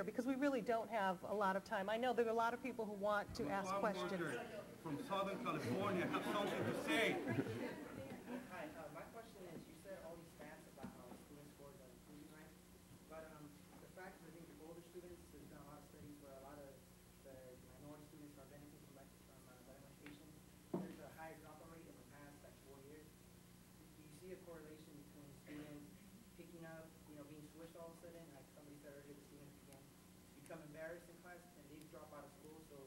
because we really don't have a lot of time. I know there are a lot of people who want to ask questions. From Southern California, have something to say. Hi, my question is, you said all these stats about how student scores are improving, right? But the fact is, I think the older students, there's been a lot of studies where a lot of the minority students are benefiting from better education. There's a higher dropout rate in the past, like 4 years. Do you see a correlation between students picking up, being switched all of a sudden? Like somebody said earlier, the students become embarrassed in class and they drop out of school. So,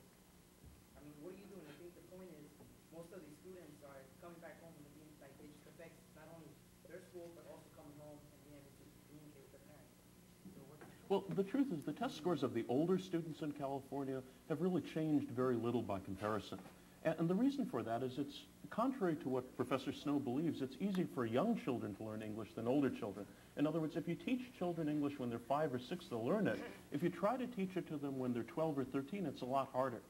I mean, what are you doing? I think the point is, most of these students are coming back home and being like, it just affects not only their school but also coming home and being able to communicate with their parents. So well, the truth is the test scores of the older students in California have really changed very little by comparison. And the reason for that is it's contrary to what Professor Snow believes. It's easier for young children to learn English than older children. In other words, if you teach children English when they're 5 or 6, they'll learn it. If you try to teach it to them when they're 12 or 13, it's a lot harder.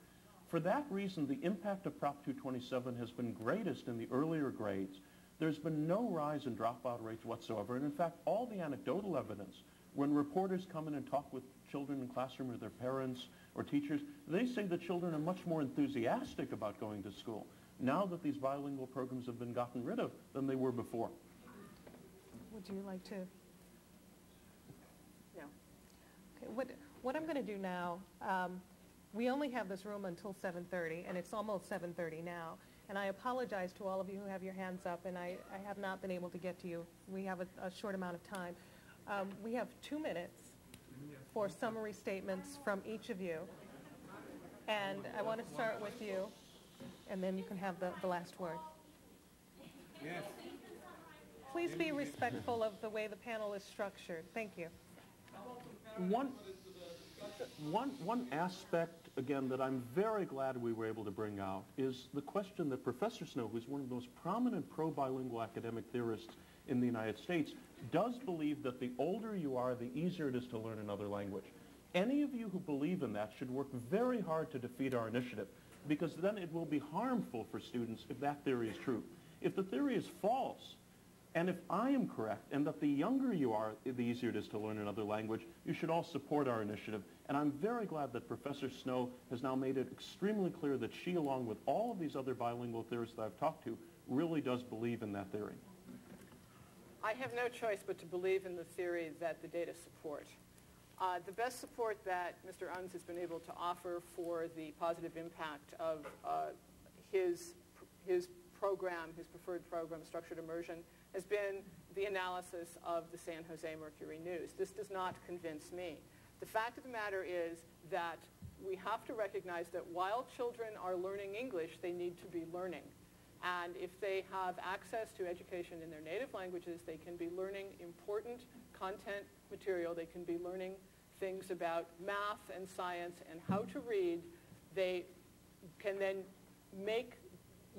For that reason, the impact of Prop 227 has been greatest in the earlier grades. There's been no rise in dropout rates whatsoever. And in fact, all the anecdotal evidence, when reporters come in and talk with children in classroom or their parents or teachers, they say that children are much more enthusiastic about going to school now that these bilingual programs have been gotten rid of than they were before. Would you like to? No. Okay, what I'm going to do now, we only have this room until 7:30, and it's almost 7:30 now. And I apologize to all of you who have your hands up, and I have not been able to get to you. We have a short amount of time. We have 2 minutes for summary statements from each of you. And I want to start with you, and then you can have the last word. Yes. Please be respectful of the way the panel is structured. Thank you. One aspect, again, that I'm very glad we were able to bring out is the question that Professor Snow, who's one of the most prominent pro-bilingual academic theorists in the United States, does believe that the older you are, the easier it is to learn another language. Any of you who believe in that should work very hard to defeat our initiative, because then it will be harmful for students if that theory is true. If the theory is false, and if I am correct, and that the younger you are, the easier it is to learn another language, you should all support our initiative. And I'm very glad that Professor Snow has now made it extremely clear that she, along with all of these other bilingual theorists that I've talked to, really does believe in that theory. I have no choice but to believe in the theory that the data support. The best support that Mr. Unz has been able to offer for the positive impact of his program, his preferred program, structured immersion, has been the analysis of the San Jose Mercury News. This does not convince me. The fact of the matter is that we have to recognize that while children are learning English, they need to be learning. And if they have access to education in their native languages, they can be learning important content material. They can be learning things about math and science and how to read. They can then make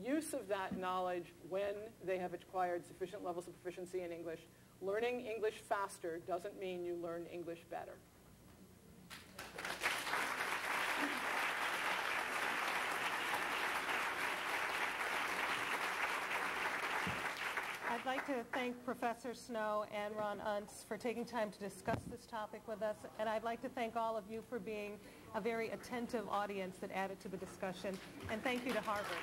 use of that knowledge when they have acquired sufficient levels of proficiency in English. Learning English faster doesn't mean you learn English better. I'd like to thank Professor Snow and Ron Unz for taking time to discuss this topic with us, and I'd like to thank all of you for being a very attentive audience that added to the discussion, and thank you to Harvard.